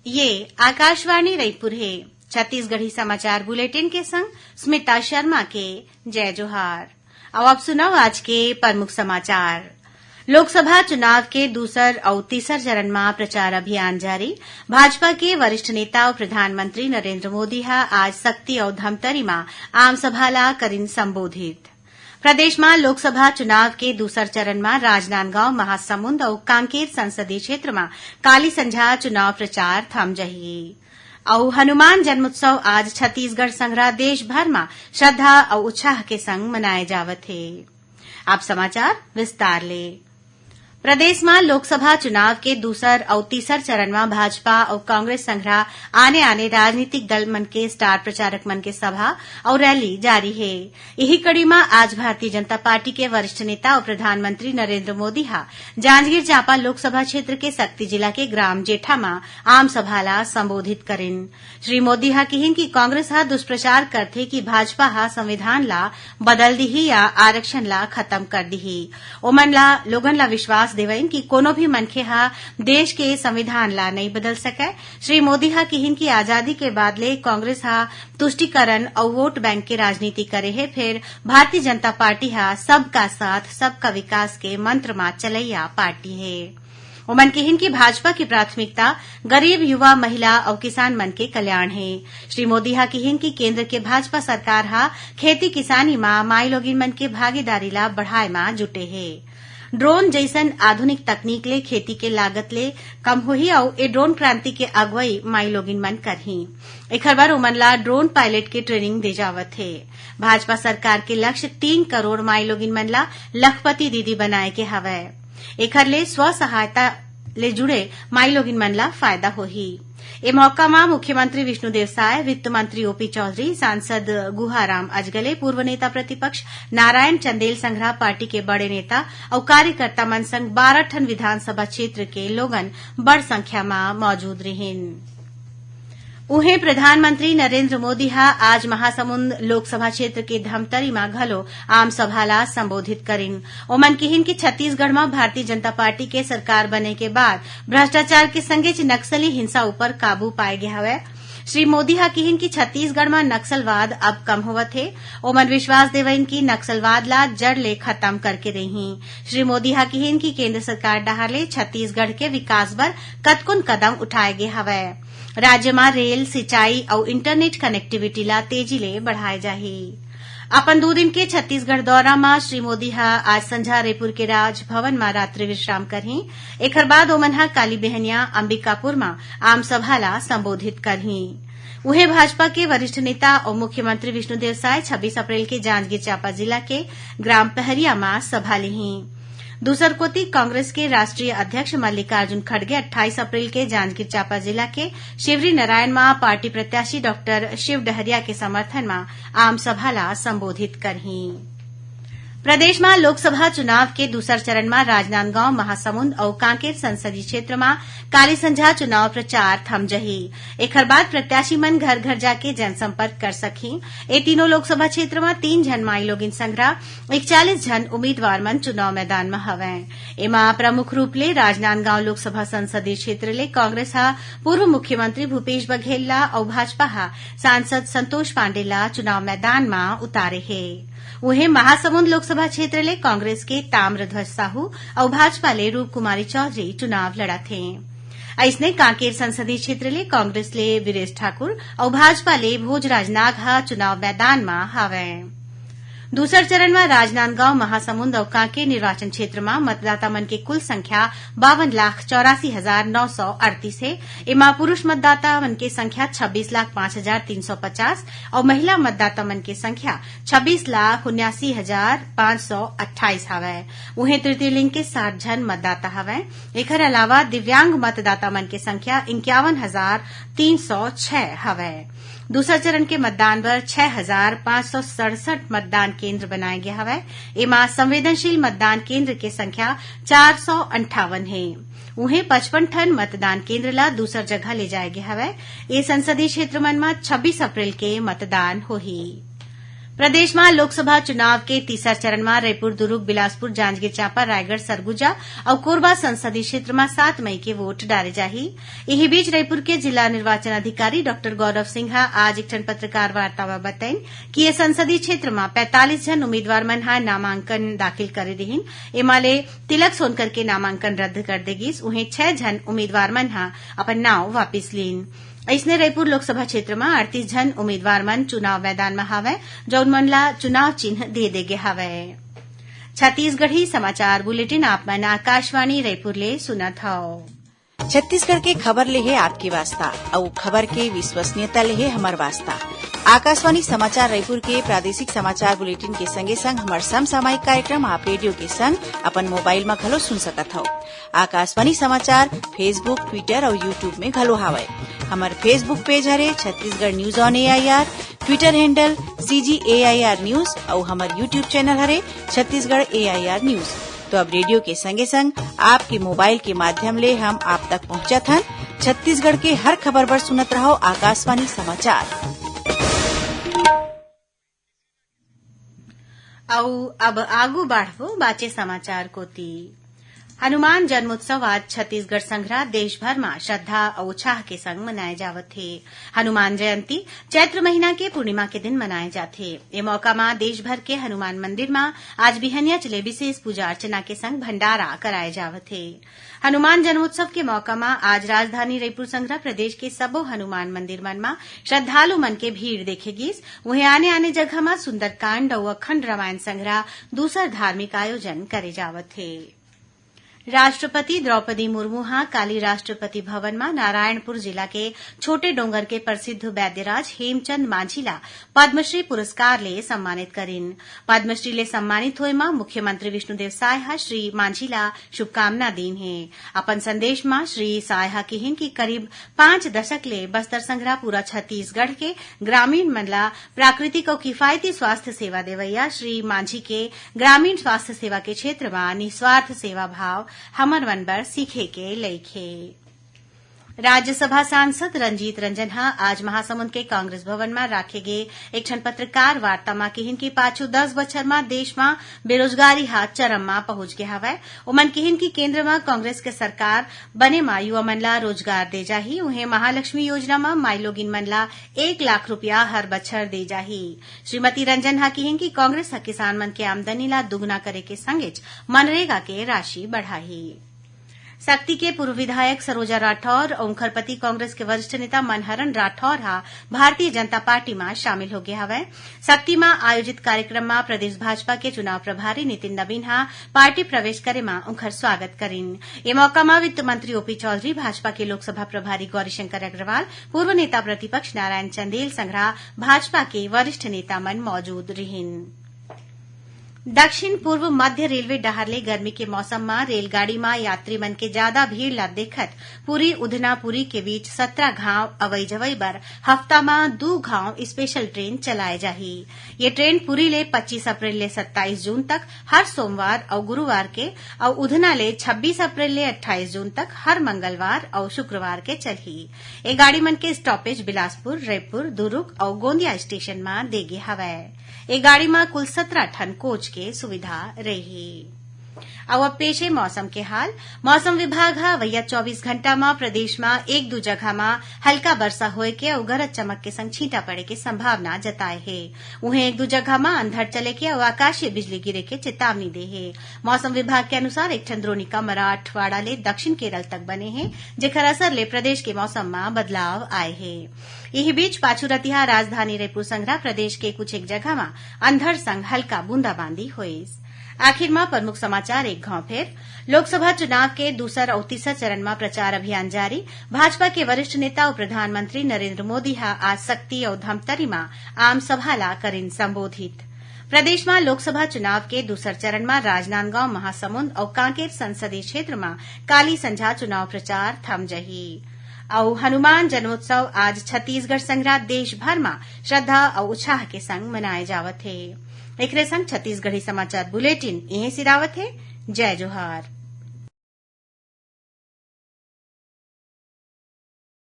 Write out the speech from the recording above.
ये आकाशवाणी रायपुर है। छत्तीसगढ़ी समाचार बुलेटिन के संग स्मिता शर्मा के जय जोहार। अब आप सुनाओ आज के प्रमुख समाचार। लोकसभा चुनाव के दूसर और तीसर चरण में प्रचार अभियान जारी। भाजपा के वरिष्ठ नेता और प्रधानमंत्री नरेंद्र मोदी आज सक्ती और धमतरी में आम सभा ला करिन संबोधित। प्रदेश में लोकसभा चुनाव के दूसर चरण में राजनांदगांव, महासमुंद और कांकेर संसदीय क्षेत्र में काली संझा चुनाव प्रचार थम जाही। और हनुमान जन्मोत्सव आज छत्तीसगढ़ संघरा देश भर में श्रद्धा और उत्साह के संग मनाए जावत है। अब समाचार विस्तार ले। प्रदेश में लोकसभा चुनाव के दूसर और तीसर चरण में भाजपा और कांग्रेस संघरा आने राजनीतिक दल मन के स्टार प्रचारक मन के सभा और रैली जारी है। यही कड़ी में आज भारतीय जनता पार्टी के वरिष्ठ नेता और प्रधानमंत्री नरेंद्र मोदी जांजगीर चांपा लोकसभा क्षेत्र के सक्ती जिला के ग्राम जेठा में आम सभा ला संबोधित करेन। श्री मोदी कहिन कि कांग्रेस दुष्प्रचार करथे कि भाजपा संविधान ला बदल दिही या आरक्षण ला खत्म कर दिही। ओमन ला लोगन ला विश्वास देवइन कि कोनो भी मनखे देश के संविधान ला नहीं बदल सके। श्री मोदी कहिन कि आजादी के बाद ले कांग्रेस तुष्टिकरण और वोट बैंक के राजनीति करे है। फिर भारतीय जनता पार्टी सबका साथ सबका विकास के मंत्र में चलैया पार्टी है। उमन कहिन कि भाजपा की प्राथमिकता गरीब, युवा, महिला और किसान मन के कल्याण है। श्री मोदी कहिन कि केंद्र के भाजपा सरकार खेती किसानी में माई लोगिन मन के भागीदारी ला बढ़ाए में जुटे है। ड्रोन जैसन आधुनिक तकनीक ले खेती के लागत ले कम होही और ए ड्रोन क्रांति के अगुवाई माई लोगिन मन करही। एखर बर ओमन ला ड्रोन पायलट के ट्रेनिंग दे जावत है। भाजपा सरकार के लक्ष्य 3 करोड़ माई लोगिन मन ला लखपति दीदी बनाए के हवय। एखर ले स्व सहायता ले जुड़े माई लोगिन मन ला फायदा होही। ए मौका में मुख्यमंत्री विष्णुदेव साय, वित्त मंत्री ओपी चौधरी, सांसद गुहाराम अजगले, पूर्व नेता प्रतिपक्ष नारायण चंदेल संघरा पार्टी के बड़े नेता और कार्यकर्ता मन संग 12 ठन विधानसभा क्षेत्र के लोगन बड़ संख्या में मौजूद रहिन। उहें प्रधानमंत्री नरेंद्र मोदी आज महासमुंद लोकसभा क्षेत्र के धमतरी में घलो आम सभा ला संबोधित करिन। ओमन कहिन कि छत्तीसगढ़ में भारतीय जनता पार्टी के सरकार बने के बाद भ्रष्टाचार के संगे नक्सली हिंसा ऊपर काबू पाए गए हवय। श्री मोदी कहिन कि छत्तीसगढ़ में नक्सलवाद अब कम होवत है। ओमन विश्वास देवइन कि नक्सलवाद ला जड़ ले खत्म करके रही। श्री मोदी कहिन कि केंद्र सरकार डाहर ले छत्तीसगढ़ के विकास बर कतकुन कदम उठाए गए हवय। राज्य में रेल, सिंचाई और इंटरनेट कनेक्टिविटी ला तेजी ले बढ़ाए जाही। अपन 2 दिन के छत्तीसगढ़ दौरा में श्री मोदी आज संझा रायपुर के राजभवन में रात्रि विश्राम करही। एकर बाद ओमन काली बेहनिया अंबिकापुर में आम सभा ला संबोधित करही। उन्हें भाजपा के वरिष्ठ नेता और मुख्यमंत्री विष्णुदेव साय 26 अप्रैल के जांजगीर चांपा जिला के ग्राम पहरिया में सभा लेही। दूसर कोती कांग्रेस के राष्ट्रीय अध्यक्ष मल्लिकार्जुन खड़गे 28 अप्रैल के जांजगीर चांपा जिला के शिवरी नारायण में पार्टी प्रत्याशी डॉक्टर शिव डहरिया के समर्थन में आम सभा ला संबोधित करही। प्रदेश में लोकसभा चुनाव के दूसर चरण में राजनांदगांव, महासमुंद और कांकेर संसदीय क्षेत्र में काली संझा चुनाव प्रचार थम जही। एकर बाद प्रत्याशी मन घर घर जाके जनसंपर्क कर सकी। ए तीनों लोकसभा क्षेत्र में 3 जन माई लोगिन संघरा 41 जन उम्मीदवार मन चुनाव मैदान में हवय। एमा प्रमुख रूप ले राजनांदगांव लोकसभा संसदीय क्षेत्र ले कांग्रेस पूर्व मुख्यमंत्री भूपेश बघेल ला और भाजपा सांसद संतोष पांडे ला चुनाव मैदान में उतारे है। उन्हें महासमुंद लोकसभा क्षेत्र ले कांग्रेस के ताम्रध्वज साहू और भाजपा ले रूप कुमारी चौधरी चुनाव लड़त हैं। ऐसने कांकेर संसदीय क्षेत्र ले कांग्रेस ले वीरेश ठाकुर और भाजपा ले भोजराज नाग चुनाव मैदान में हवय। दूसर चरण में राजनांदगांव, महासमुंद और कांकेर निर्वाचन क्षेत्र में मतदाता मन के कुल संख्या 52,84,938 है। इमा पुरुष मतदाता मन के संख्या 26,05,350 और महिला मतदाता मन के संख्या 26,79,528 हवय। उहें तृतीय लिंग के 60 जन मतदाता हवय। एकर अलावा दिव्यांग मतदाता मन के संख्या 51,306 हवय। दूसरा चरण के मतदान बर 6,567 मतदान केंद्र बनाए गए हवय। एमा संवेदनशील मतदान केंद्र के संख्या 458 है। उन्हें 55 ठन मतदान केंद्र ला दूसर जगह ले जाए गए हवय। ये संसदीय क्षेत्र मन में 26 अप्रैल के मतदान होही। प्रदेश में लोकसभा चुनाव के तीसरा चरण में रायपुर, दुर्ग, बिलासपुर, जांजगीर चांपा, रायगढ़, सरगुजा और कोरबा संसदीय क्षेत्र में 7 मई के वोट डाले जाही। यही बीच रायपुर के जिला निर्वाचन अधिकारी डॉक्टर गौरव सिंहा आज एक पत्रकार वार्ता में बताइन कि ये संसदीय क्षेत्र में 45 जन उम्मीदवार मन हा नामांकन दाखिल करे रहीन। एमाले तिलक सोनकर के नामांकन रद्द कर दे गिस। उहें 6 जन उम्मीदवार मन हा अपन नाव वापिस लीन। इसने रायपुर लोकसभा क्षेत्र में 38 जन उम्मीदवार मन चुनाव मैदान में हावय, जौन मन ला चुनाव चिन्ह दे देगे हावय। छत्तीसगढ़ी समाचार बुलेटिन आप मन आकाशवाणी रायपुर ले सुनत हव। छत्तीसगढ़ के खबर ले है आपके वास्ता और खबर के विश्वसनीयता ले है हमार वास्ता। आकाशवाणी समाचार रायपुर के प्रादेशिक समाचार बुलेटिन के संगे संग हमार समसामयिक कार्यक्रम आप रेडियो के संग अपन मोबाइल में घलो सुन सकत हव। आकाशवाणी समाचार फेसबुक, ट्विटर और यूट्यूब में घलो हावय। हमार फेसबुक पेज हरे Chhattisgarh news on AIR, Twitter handle CGAIR news और हमार यूट्यूब चैनल हरे छत्तीसगढ़ AIR न्यूज। तो अब रेडियो के संगे संग आपके मोबाइल के माध्यम ले हम आप तक पहुंचत हन। छत्तीसगढ़ के हर खबर पर सुनत रहो आकाशवाणी समाचार। अब आगू बढ़ो बाचे समाचार कोती। हनुमान जन्मोत्सव आज छत्तीसगढ़ संघरा देश भर में श्रद्धा और उत्साह के संग मनाए जावत थे। हनुमान जयंती चैत्र महीना के पूर्णिमा के दिन मनाए जाथे। ये मौका में देश भर के हनुमान मंदिर में आज बिहनिया चले विशेष पूजा अर्चना के संग भंडारा कराए जावत थे। हनुमान जन्मोत्सव के मौका में आज राजधानी रायपुर संघरा प्रदेश के सबो हनुमान मंदिर मन में श्रद्धालु मन के भीड़ देखे गिस। वहीं आने आने जगह में सुंदरकांड और अखंड रामायण संघरा दूसर धार्मिक आयोजन करे जावत थे। राष्ट्रपति द्रौपदी मुर्मू हा काली राष्ट्रपति भवन में नारायणपुर जिला के छोटे डोंगर के प्रसिद्ध वैद्यराज हेमचंद मांझी ला पद्मश्री पुरस्कार ले सम्मानित करीन। पद्मश्री ले सम्मानित होए में मुख्यमंत्री विष्णुदेव साय हा श्री मांझी ला शुभकामना दीन है। अपन संदेश में श्री साय हा कहिन की करीब 5 दशक ले बस्तर संघरा पूरा छत्तीसगढ़ के ग्रामीण मन ला प्राकृतिक और किफायती स्वास्थ्य सेवा देवैया श्री मांझी के ग्रामीण स्वास्थ्य सेवा के क्षेत्र में निस्वार्थ सेवा भाव हमर मन बर सीखे के लइखे। राज्यसभा सांसद रंजीत रंजन हा आज महासमुंद के कांग्रेस भवन में राखे गे एक पत्रकार वार्ता में कहिन की पाछू 10 बछर में देश में बेरोजगारी हा चरम में पहुंच गया हवय। ओमन कहिन की केंद्र में कांग्रेस के सरकार बने में युवा मन ला रोजगार दे जाही। उन्हें महालक्ष्मी योजना में माई लोगिन मन ला 1 लाख रुपया हर बछर दे जाही। श्रीमती रंजन हा कहिन की कांग्रेस हा किसान मन के आमदनी ला दुगुना करे के संगेच मनरेगा के राशि बढ़ाही। सक्ती के पूर्व विधायक सरोजा राठौर और खरपति कांग्रेस के वरिष्ठ नेता मनहरन राठौर हा भारतीय जनता पार्टी में शामिल हो गया हवय। सक्ती में आयोजित कार्यक्रम में प्रदेश भाजपा के चुनाव प्रभारी नितिन नवीन हा पार्टी प्रवेश करे में उनकर स्वागत करीन। ये मौका में वित्त मंत्री ओपी चौधरी, भाजपा के लोकसभा प्रभारी गौरीशंकर अग्रवाल, पूर्व नेता प्रतिपक्ष नारायण चंदेल संघरा भाजपा के वरिष्ठ नेता मन मौजूद रहिन। दक्षिण पूर्व मध्य रेलवे डहरले गर्मी के मौसम में रेलगाड़ी में यात्री मन के ज्यादा भीड़ ला देखत पुरी उधना पुरी के बीच 17 घाव अवई जवई बर हफ्ता में 2 घाव स्पेशल ट्रेन चलाए जाही। ये ट्रेन पुरी ले 25 अप्रैल ले 27 जून तक हर सोमवार और गुरुवार के और उधना ले 26 अप्रैल ले 28 जून तक हर मंगलवार और शुक्रवार के चलही। ये गाड़ी मन के स्टॉपेज बिलासपुर, रायपुर, दुर्ग और गोंदिया स्टेशन में देगे हवय। ये गाड़ी में कुल 17 ठन कोच के सुविधा रही। अब पेश है मौसम के हाल। मौसम विभाग हा वैया 24 घंटा में प्रदेश में 1-2 जगह में हल्का वर्षा होए के और गरज चमक के संग छींटा पड़े के संभावना जताए है। उन्हें 1-2 जगह में अंधड़ चले के और आकाशीय बिजली गिरे के चेतावनी दे है। मौसम विभाग के अनुसार एक ठन द्रोणिका मराठवाड़ा ले दक्षिण केरल तक बने हैं, जेकर असर ले प्रदेश के मौसम में बदलाव आए है। यही बीच पाछू रतिहा राजधानी रायपुर संघरा प्रदेश के कुछ एक जगह में अंधड़ संग हल्का बूंदाबांदी हुई। आखिर में प्रमुख समाचार एक घाव फेर। लोकसभा चुनाव के दूसर और तीसर चरण में प्रचार अभियान जारी। भाजपा के वरिष्ठ नेता और प्रधानमंत्री नरेंद्र मोदी हा आज सक्ती और धमतरी में आम सभा ला करीन संबोधित। प्रदेश में लोकसभा चुनाव के दूसर चरण में राजनांदगांव, महासमुंद और कांकेर संसदीय क्षेत्र में काली संझा चुनाव प्रचार थम जही। और हनुमान जन्मोत्सव आज छत्तीसगढ़ संघरा देश भर में श्रद्धा और उत्साह के संग मनाए जावत है। एकरे संग छत्तीसगढ़ी समाचार बुलेटिन यहीं सिरावत है। जय जोहार।